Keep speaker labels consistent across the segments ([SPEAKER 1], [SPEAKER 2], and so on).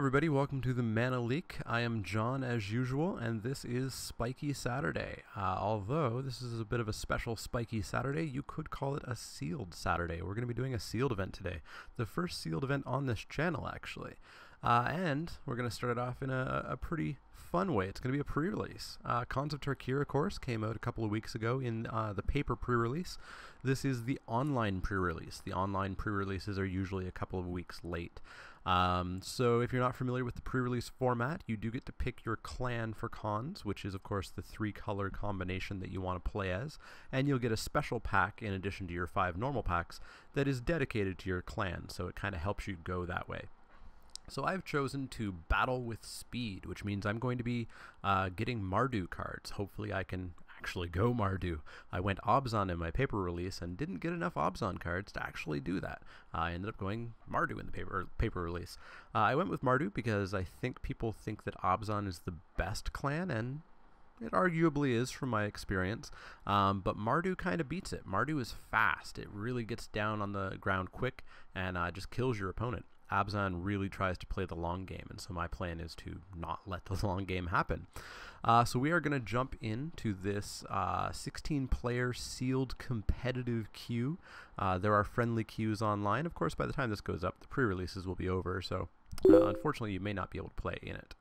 [SPEAKER 1] everybody, welcome to the Mana Leek. I am John as usual, and this is Spikey Saturday. Although this is a bit of a special Spikey Saturday, you could call it a sealed Saturday. We're going to be doing a sealed event today. The first sealed event on this channel, actually. And we're going to start it off in a pretty fun way. It's going to be a pre-release. Khans of Tarkir, of course, came out a couple of weeks ago in the paper pre-release. This is the online pre-release. The online pre-releases are usually a couple of weeks late. So if you're not familiar with the pre-release format, you do get to pick your clan for Khans, which is of course the 3-color combination that you want to play as, and you'll get a special pack in addition to your 5 normal packs that is dedicated to your clan, so it kind of helps you go that way. So I've chosen to battle with speed, which means I'm going to be getting Mardu cards. Hopefully I can actually go Mardu. I went Obzon in my paper release and didn't get enough Obzon cards to actually do that. I ended up going Mardu in the paper release. I went with Mardu because I think people think that Obzon is the best clan, and it arguably is from my experience, but Mardu kind of beats it. Mardu is fast. It really gets down on the ground quick and just kills your opponent. Obzon really tries to play the long game, and so my plan is to not let the long game happen. So we are going to jump into this 16-player sealed competitive queue. There are friendly queues online. Of course, by the time this goes up, the pre-releases will be over, so unfortunately you may not be able to play in it.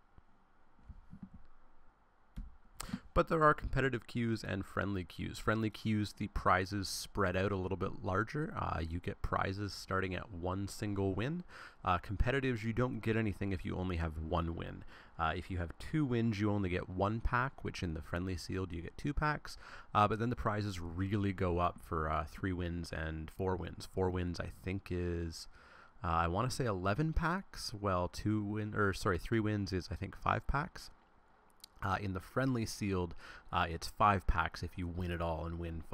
[SPEAKER 1] But there are competitive queues and friendly queues. Friendly queues, the prizes spread out a little bit larger. You get prizes starting at 1 single win. Competitives, you don't get anything if you only have 1 win. If you have 2 wins, you only get 1 pack, which in the friendly sealed you get 2 packs. But then the prizes really go up for 3 wins and 4 wins. 4 wins, I think, is I want to say 11 packs. Well, 3 wins is I think 5 packs. In the friendly sealed, it's 5 packs if you win it all and win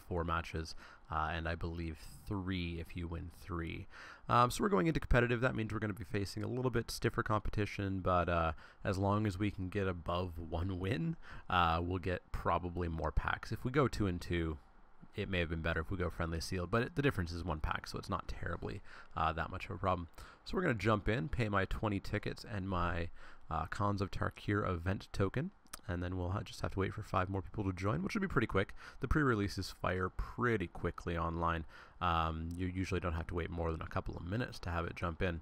[SPEAKER 1] 4 matches, and I believe 3 if you win 3. So we're going into competitive. That means we're going to be facing a little bit stiffer competition, but as long as we can get above 1 win, we'll get probably more packs. If we go 2 and 2, it may have been better if we go friendly sealed, but the difference is 1 pack, so it's not terribly that much of a problem. So we're going to jump in, pay my 20 tickets and my Khans of Tarkir event token, and then we'll just have to wait for 5 more people to join, which will be pretty quick. The pre-releases fire pretty quickly online. You usually don't have to wait more than a couple of minutes to have it jump in.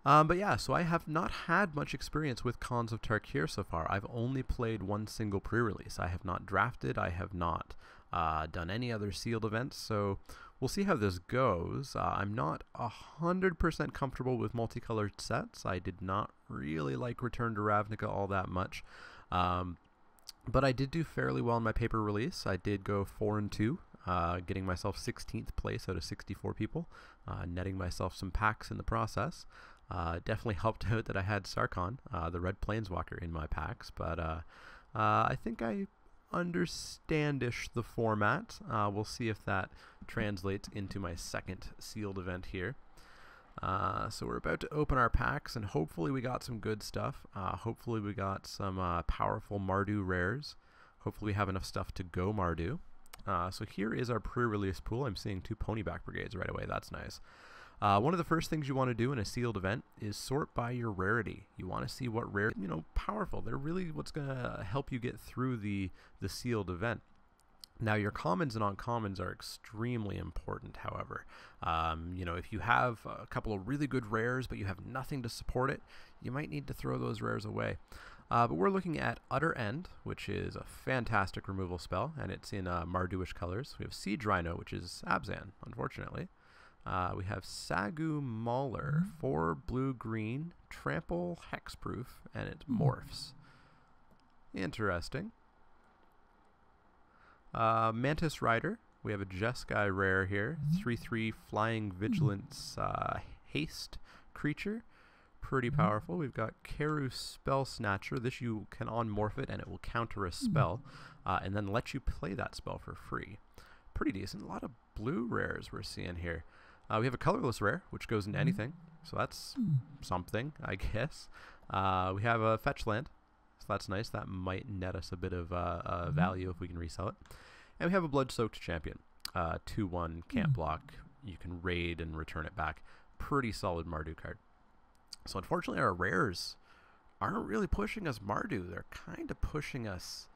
[SPEAKER 1] But yeah, so I have not had much experience with Khans of Tarkir so far. I've only played 1 single pre-release. I have not drafted. I have not done any other sealed events, so we'll see how this goes. I'm not 100% comfortable with multicolored sets. I did not really like Return to Ravnica all that much. But I did do fairly well in my paper release. I did go 4 and 2, getting myself 16th place out of 64 people, netting myself some packs in the process. Definitely helped out that I had Sarkhan, the Red Planeswalker, in my packs, but I think I understandish the format. We'll see if that translates into my second sealed event here. So we're about to open our packs, and hopefully we got some good stuff. Hopefully we got some powerful Mardu rares. Hopefully we have enough stuff to go Mardu. So here is our pre-release pool. I'm seeing 2 Ponyback Brigades right away. That's nice. One of the first things you want to do in a sealed event is sort by your rarity. You want to see what rare, powerful. They're really what's going to help you get through the sealed event. Now, your commons and uncommons are extremely important, however. If you have a couple of really good rares, but you have nothing to support it, you might need to throw those rares away. But we're looking at Utter End, which is a fantastic removal spell, and it's in Mardu-ish colors. We have Siege Rhino, which is Abzan, unfortunately. We have Sagu Mauler, 4 blue-green, trample, hexproof, and it morphs. Interesting. Mantis Rider, we have a Jeskai rare here, 3/3 Flying Vigilance haste creature, pretty powerful. We've got Keru Spell Snatcher. This you can unmorph it and it will counter a spell, and then let you play that spell for free. Pretty decent. A lot of blue rares we're seeing here. We have a colorless rare, which goes into anything, so that's something, I guess. We have a fetch land, so that's nice. That might net us a bit of value if we can resell it. And we have a Blood-Soaked Champion. 2/1, can't block. You can raid and return it back. Pretty solid Mardu card. So unfortunately, our rares aren't really pushing us Mardu. They're kind of pushing us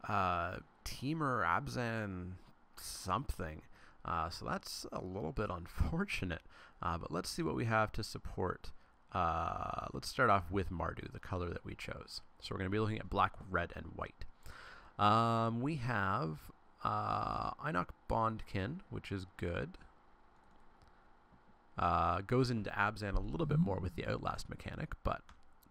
[SPEAKER 1] Teamer, Abzan, something. So that's a little bit unfortunate. But let's see what we have to support. Let's start off with Mardu, the color that we chose. So we're going to be looking at black, red, and white. We have Einok Bondkin, which is good. Goes into Abzan a little bit more with the Outlast mechanic, but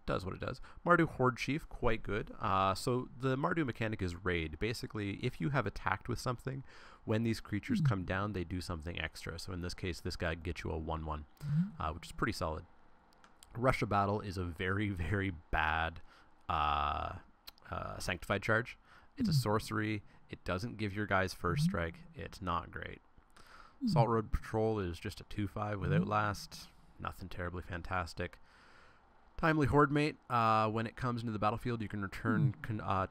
[SPEAKER 1] does what it does. Mardu Horde Chief, quite good. So the Mardu mechanic is raid. Basically, if you have attacked with something, when these creatures come down, they do something extra. So in this case, this guy gets you a 1/1, which is pretty solid. Rush of Battle is a very, very bad Sanctified Charge. It's a sorcery. It doesn't give your guys first strike. It's not great. Salt Road Patrol is just a 2/5 with Outlast. Nothing terribly fantastic. Timely Horde Mate. When it comes into the battlefield, you can return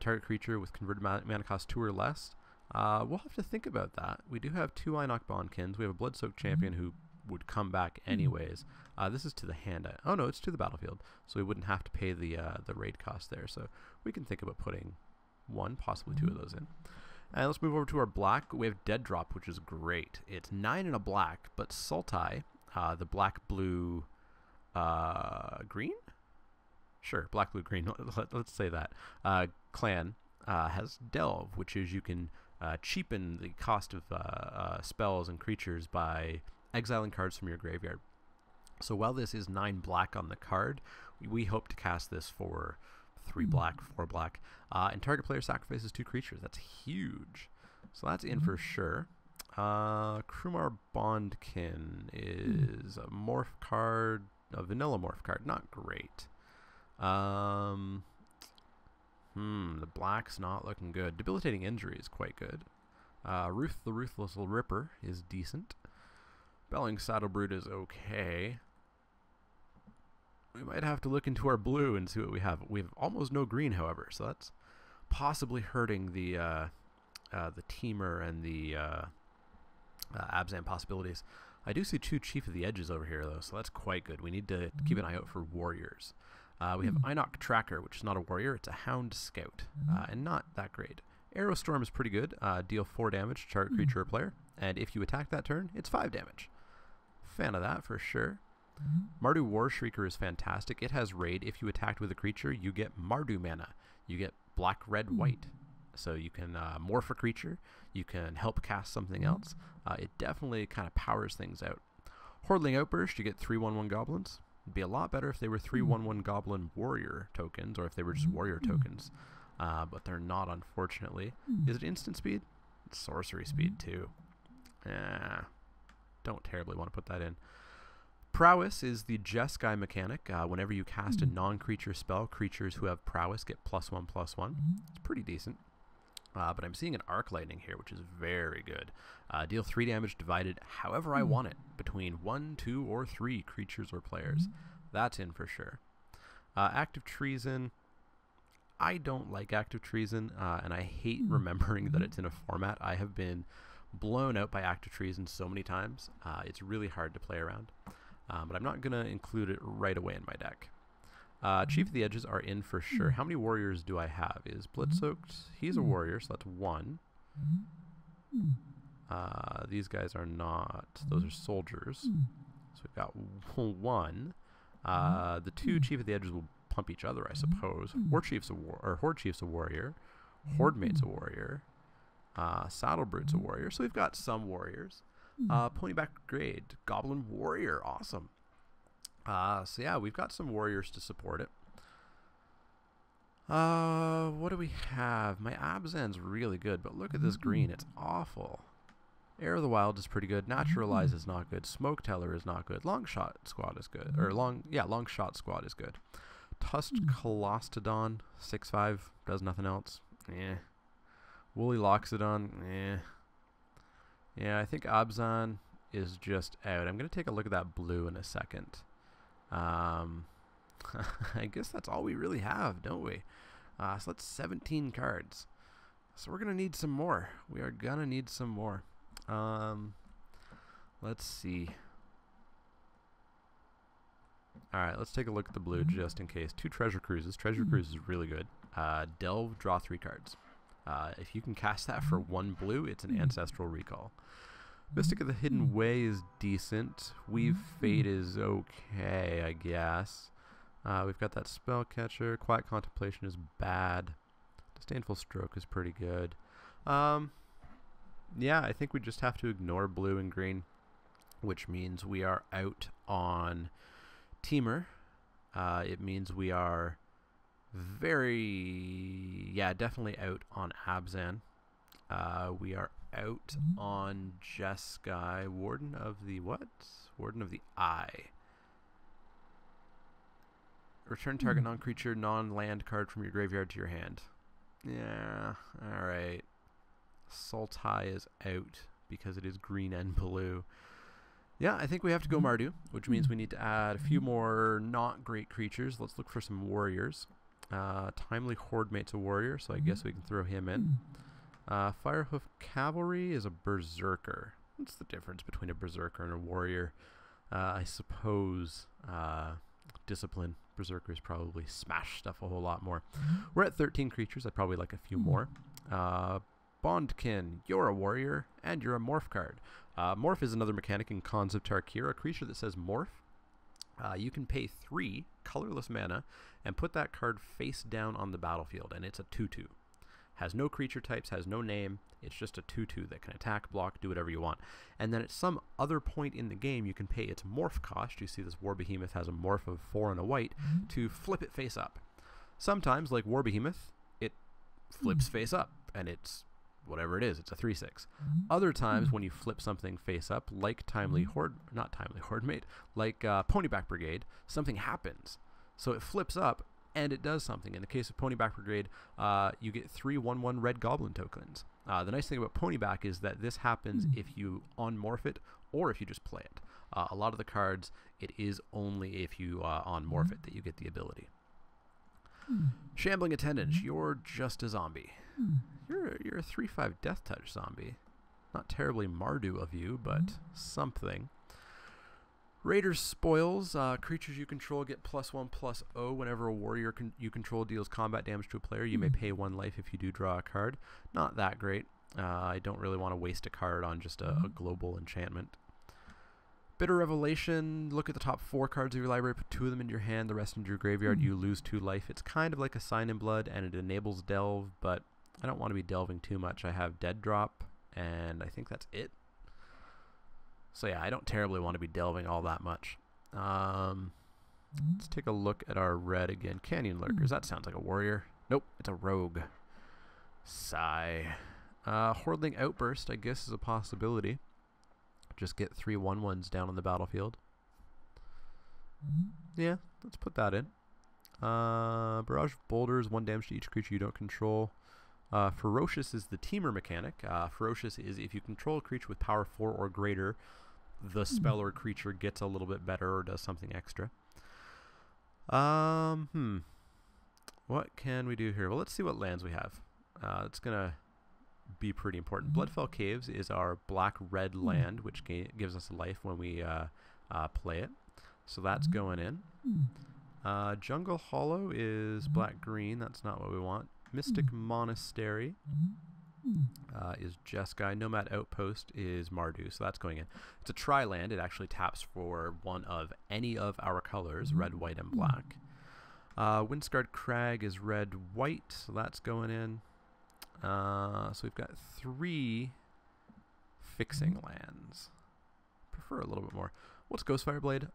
[SPEAKER 1] target creature with converted mana cost 2 or less. We'll have to think about that. We do have 2 Einok Bondkins. We have a Bloodsoaked Champion who would come back anyways. This is to the hand. Oh no, it's to the battlefield, so we wouldn't have to pay the raid cost there. So we can think about putting 1, possibly 2 of those in. And let's move over to our black. We have Dead Drop, which is great. It's 9 and a black, but Sultai, the black, blue, green? Sure, black, blue, green. Let's say that. Clan has Delve, which is you can cheapen the cost of spells and creatures by exiling cards from your graveyard. So while this is 9 black on the card, we hope to cast this for 3 black, 4 black, and target player sacrifices 2 creatures. That's huge. So that's in for sure. Krumar Bondkin is a morph card, a vanilla morph card. Not great. The black's not looking good. Debilitating Injury is quite good. Ruth the Ruthless Ripper is decent. Belling Saddlebrood is okay. We might have to look into our blue and see what we have. We have almost no green, however, so that's possibly hurting the Teamer and the Abzan possibilities. I do see 2 Chief of the Edges over here, though, so that's quite good. We need to keep an eye out for warriors. We have Einok Tracker, which is not a warrior. It's a Hound Scout, and not that great. Arrow Storm is pretty good. Deal 4 damage to target creature or player, and if you attack that turn, it's 5 damage. Fan of that for sure. Mardu War Shrieker is fantastic. It has raid. If you attacked with a creature, you get Mardu mana. You get black, red, white. So you can morph a creature. You can help cast something else. It definitely kind of powers things out. Hordling Outburst, you get 3/1/1 goblins. It'd be a lot better if they were 3/1/1 goblin warrior tokens, or if they were just warrior tokens. But they're not, unfortunately. Is it instant speed? It's sorcery speed, too. Don't terribly want to put that in. Prowess is the Jeskai mechanic. Whenever you cast a non-creature spell, creatures who have Prowess get +1/+1. It's pretty decent. But I'm seeing an Arc Lightning here, which is very good. Deal 3 damage divided however I want it, between 1, 2, or 3 creatures or players. That's in for sure. Active Treason. I don't like Active Treason, and I hate remembering that it's in a format. I have been blown out by Active Treason so many times. It's really hard to play around. But I'm not going to include it right away in my deck. Chief of the Edges are in for sure. How many warriors do I have? Is Bloodsoaked? He's a warrior, so that's 1. These guys are not. Those are soldiers. So we've got 1. The 2 Chief of the Edges will pump each other, I suppose. Horde Chief's a warrior. Horde Mate's a warrior. Saddlebrood's a warrior. So we've got some warriors. Ponyback Grade, Goblin Warrior, awesome. So yeah, we've got some warriors to support it. What do we have? My Abzan's really good, but look at this green, it's awful. Air of the Wild is pretty good. Naturalize is not good. Smoke Teller is not good. Long Shot Squad is good. Long Shot Squad is good. Tusked Colostodon, 6/5, does nothing else. Woolly Loxodon, Yeah, I think Abzan is just out. I'm going to take a look at that blue in a second. I guess that's all we really have, don't we? So that's 17 cards. So we're going to need some more. We are going to need some more. Let's see. Alright, let's take a look at the blue just in case. 2 Treasure Cruises. Treasure Cruise is really good. Delve, draw 3 cards. If you can cast that for 1 blue, it's an Ancestral Recall. Mystic of the Hidden Way is decent. Weave Fate is okay, I guess. We've got that Spellcatcher. Quiet Contemplation is bad. Disdainful Stroke is pretty good. Yeah, I think we just have to ignore blue and green, which means we are out on Teamer. It means we are definitely out on Abzan. We are out on Jeskai. Warden of the what? Warden of the Eye. Return target non-creature, non-land card from your graveyard to your hand. Yeah, alright. Sultai is out because it is green and blue. Yeah, I think we have to go Mardu, which means we need to add a few more not great creatures. Let's look for some warriors. Timely Hordemate's a warrior, so I guess we can throw him in. Firehoof Cavalry is a berserker. What's the difference between a berserker and a warrior? I suppose discipline. Berserkers probably smash stuff a whole lot more. We're at 13 creatures. I'd probably like a few more. Bondkin, you're a warrior, and you're a morph card. Morph is another mechanic in Khans of Tarkir. A creature that says morph. You can pay 3 colorless mana and put that card face down on the battlefield, and it's a 2/2. Has no creature types, has no name. It's just a 2/2 that can attack, block, do whatever you want. And then at some other point in the game, you can pay its morph cost. You see this War Behemoth has a morph of 4 and a white to flip it face up. Sometimes, like War Behemoth, it flips face up, and it's whatever it is. It's a 3/6. Other times, when you flip something face up, like Hordemate, like Ponyback Brigade, something happens. So it flips up, and it does something. In the case of Ponyback Brigade, you get 3 1/1 red goblin tokens. The nice thing about Ponyback is that this happens if you unmorph it or if you just play it. A lot of the cards, it is only if you unmorph it that you get the ability. Shambling Attendant, you're just a zombie. You're a 3/5 Death Touch zombie. Not terribly Mardu of you, but something. Raider's Spoils, creatures you control get +1/+0 whenever a warrior you control deals combat damage to a player. You may pay 1 life if you do draw a card. Not that great. I don't really want to waste a card on just a global enchantment. Bitter Revelation, look at the top 4 cards of your library, put 2 of them into your hand, the rest into your graveyard, you lose 2 life. It's kind of like a Sign in Blood, and it enables Delve, but I don't want to be delving too much. I have Dead Drop, and I think that's it. So yeah, I don't terribly want to be delving all that much. Let's take a look at our red again. Canyon Lurkers, that sounds like a warrior. Nope, it's a rogue. Sigh. Hordling Outburst, I guess, is a possibility. Just get 3 1/1s down on the battlefield. Yeah, let's put that in. Barrage of Boulders, 1 damage to each creature you don't control. Ferocious is the Teamer mechanic. Ferocious is if you control a creature with power 4 or greater, the spell or creature gets a little bit better or does something extra. What can we do here? Well, let's see what lands we have. It's going to be pretty important. Bloodfell Caves is our black-red land, which gives us life when we play it. So that's going in. Jungle Hollow is black-green. That's not what we want. Mystic Monastery is Jeskai. Nomad Outpost is Mardu, so that's going in. It's a tri-land. It actually taps for one of any of our colors, red, white, and black. Windscarred Crag is red-white, so that's going in. So we've got 3 fixing lands. Prefer a little bit more. What's Ghostfire Blade?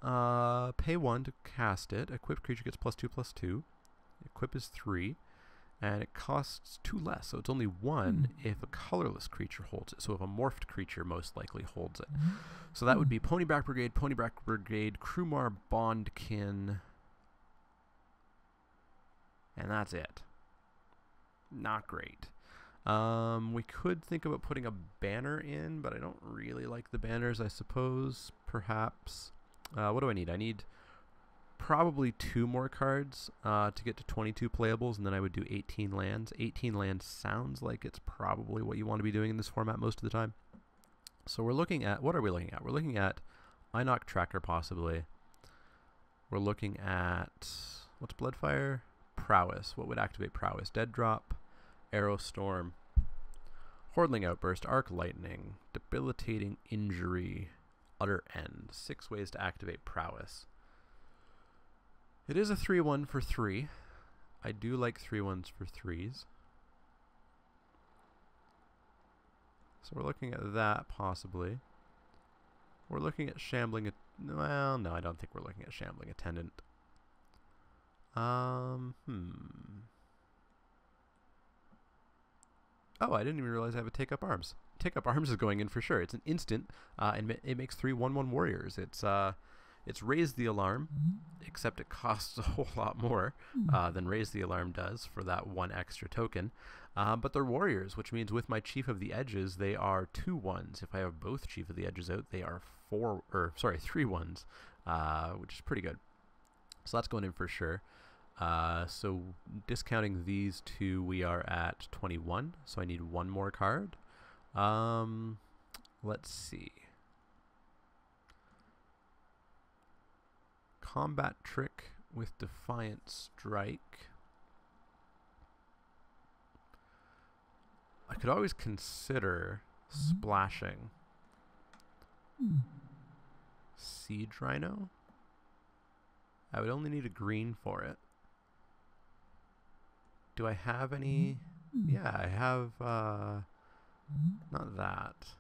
[SPEAKER 1] Pay 1 to cast it. Equipped creature gets +2/+2. Equip is 3. And it costs 2 less, so it's only 1 if a colorless creature holds it. So if a morphed creature most likely holds it. So that would be Ponyback Brigade, Krumar Bondkin. And that's it. Not great. We could think about putting a banner in, but I don't really like the banners, I suppose. Perhaps. What do I need? I need probably 2 more cards to get to 22 playables, and then I would do 18 lands. 18 lands sounds like it's probably what you want to be doing in this format most of the time. So we're looking at, what are we looking at? We're looking at Inoc Tracker possibly. We're looking at, what's Bloodfire? Prowess. What would activate Prowess? Dead Drop, Arrow Storm, Hordling Outburst, Arc Lightning, Debilitating Injury, Utter End. 6 ways to activate Prowess. It is a 3-1 for 3. I do like 3-1s for 3s. So we're looking at that possibly. We're looking at Shambling. Well, no, I don't think we're looking at Shambling Attendant. Oh, I didn't even realize I have a Take Up Arms. Take Up Arms is going in for sure. It's an instant, and it makes 3 1/1 warriors. It's Raise the Alarm, except it costs a whole lot more than Raise the Alarm does for that 1 extra token. But they're warriors, which means with my Chief of the Edges, they are 2/1s. If I have both Chief of the Edges out, they are 3/1s, which is pretty good. So that's going in for sure. So discounting these 2, we are at 21. So I need 1 more card. Let's see. Combat Trick with Defiant Strike. I could always consider splashing Siege Rhino. I would only need a green for it. Do I have any? Yeah, I have, not that.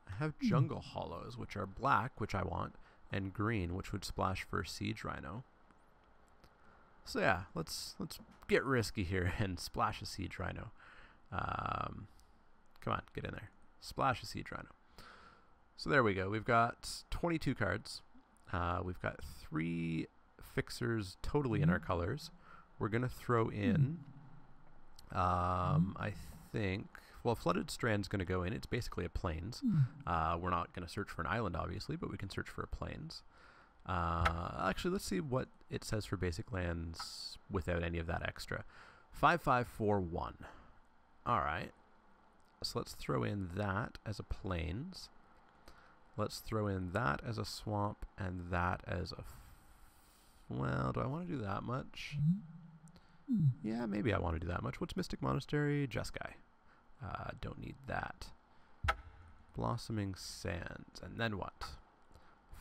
[SPEAKER 1] I have Jungle Hollows, which are black, which I want, and green, which would splash for Siege Rhino. So yeah, let's get risky here and splash a Siege Rhino. Come on, get in there. Splash a Siege Rhino. So there we go. We've got 22 cards. We've got 3 fixers totally in our colors. We're going to throw in, I think, well, Flooded Strand's going to go in. It's basically a plains. We're not going to search for an island, obviously, but we can search for a plains. Actually, let's see what it says for basic lands without any of that extra. 5/5/4/1. All right. So let's throw in that as a plains. Let's throw in that as a swamp and that as a... well, do I want to do that much? Yeah, maybe I want to do that much. What's Mystic Monastery? Jeskai. Don't need that. Blossoming Sands. And then what?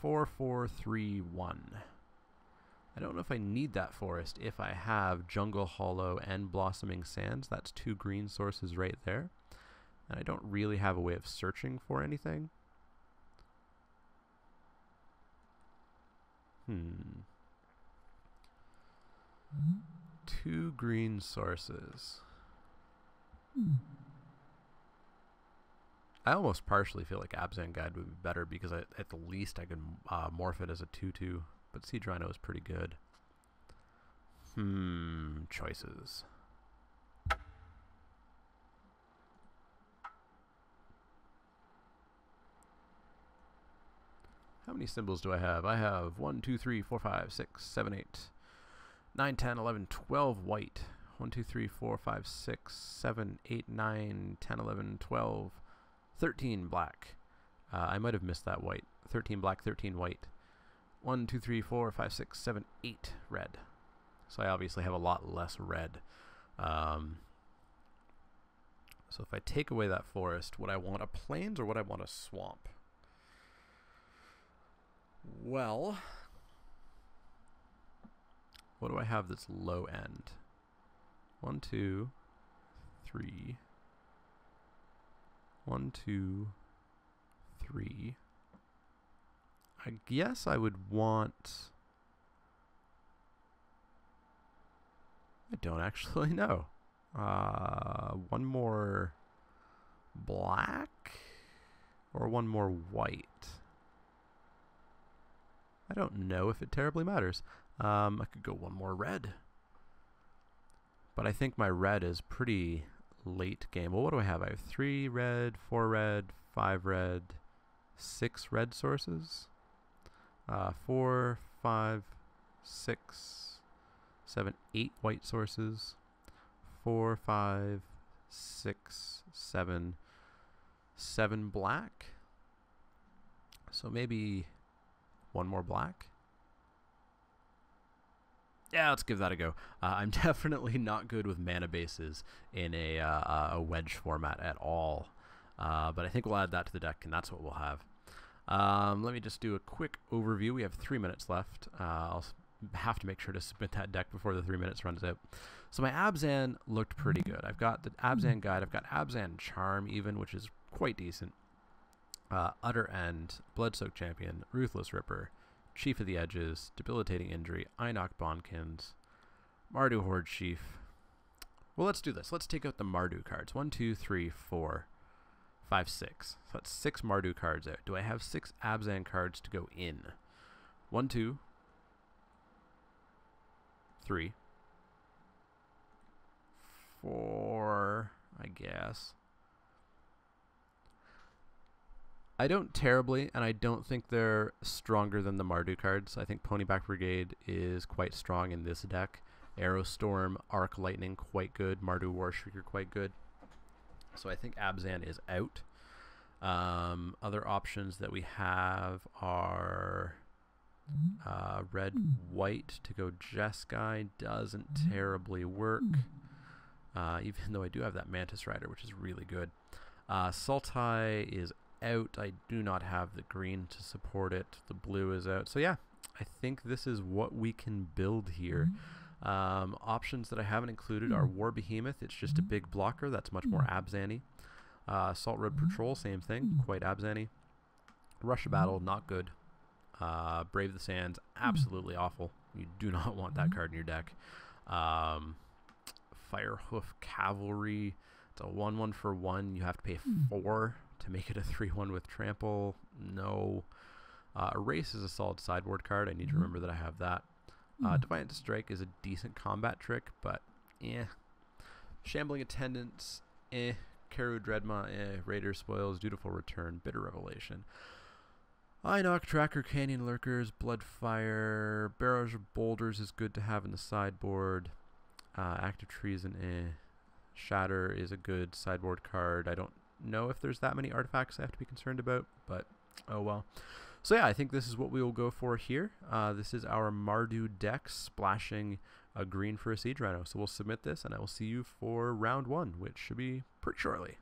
[SPEAKER 1] 4/4/3/1. I don't know if I need that forest if I have Jungle Hollow and Blossoming Sands. That's 2 green sources right there. And I don't really have a way of searching for anything. 2 green sources. I almost partially feel like Abzan Guide would be better because at the least I could morph it as a 2/2. But Siege Rhino is pretty good. Choices. How many symbols do I have? I have 1, 2, 3, 4, 5, 6, 7, 8, 9, 10, 11, 12 white. 1, 2, 3, 4, 5, 6, 7, 8, 9, 10, 11, 12, 13 black. I might have missed that white. 13 black, 13 white. 1, 2, 3, 4, 5, 6, 7, 8 red. So I obviously have a lot less red. So if I take away that forest, would I want a plains or would I want a swamp? Well, what do I have that's low end? 1, 2, 3. 1, 2, 3. I guess I would want... I don't actually know. 1 more black or 1 more white? I don't know if it terribly matters. I could go 1 more red. But I think my red is pretty late game. Well, what do I have? I have 3 red, 4 red, 5 red, 6 red sources. 4, 5, 6, 7, 8 white sources. 4, 5, 6, 7, 7 black. So maybe 1 more black. Yeah, let's give that a go. I'm definitely not good with mana bases in a wedge format at all. But I think we'll add that to the deck, and that's what we'll have. Let me just do a quick overview. We have 3 minutes left. I'll have to make sure to submit that deck before the 3 minutes runs out. So my Abzan looked pretty good. I've got the Abzan Guide. I've got Abzan Charm even, which is quite decent. Utter End, Bloodsoaked Champion, Ruthless Ripper, Chief of the Edges, Debilitating Injury, Einok Bonkins, Mardu Horde Chief. Well, let's do this. Let's take out the Mardu cards. 1, 2, 3, 4, 5, 6. So that's 6 Mardu cards out. Do I have 6 Abzan cards to go in? 1, 2, 3, 4, I guess. I don't terribly, and I don't think they're stronger than the Mardu cards. I think Ponyback Brigade is quite strong in this deck. Aerostorm, Arc Lightning, quite good. Mardu Warshrieker, quite good. So I think Abzan is out. Other options that we have are red, white to go Jeskai. Doesn't terribly work. Even though I do have that Mantis Rider, which is really good. Sultai is out. I do not have the green to support it. The blue is out. So yeah, I think this is what we can build here. Options that I haven't included are War Behemoth. It's just a big blocker. That's much more Abzan-y. Salt Road Patrol, same thing. Quite Abzan-y. Rush of Battle, not good. Brave the Sands, absolutely awful. You do not want that card in your deck. Firehoof Cavalry. It's a 1/1 for 1. You have to pay 4 to make it a 3/1 with Trample. No. Erase is a solid sideboard card. I need to remember that I have that. Defiant Strike is a decent combat trick, but Shambling Attendants, Karu Dreadma, Raider Spoils, Dutiful Return, Bitter Revelation. Einok, Tracker, Canyon Lurkers, Bloodfire, Barrage of Boulders is good to have in the sideboard. Active Treason, Shatter is a good sideboard card. I don't know if there's that many artifacts I have to be concerned about, but oh well. So yeah, I think this is what we will go for here. This is our Mardu deck splashing a green for a Siege Rhino. So we'll submit this, and I will see you for round 1, which should be pretty shortly.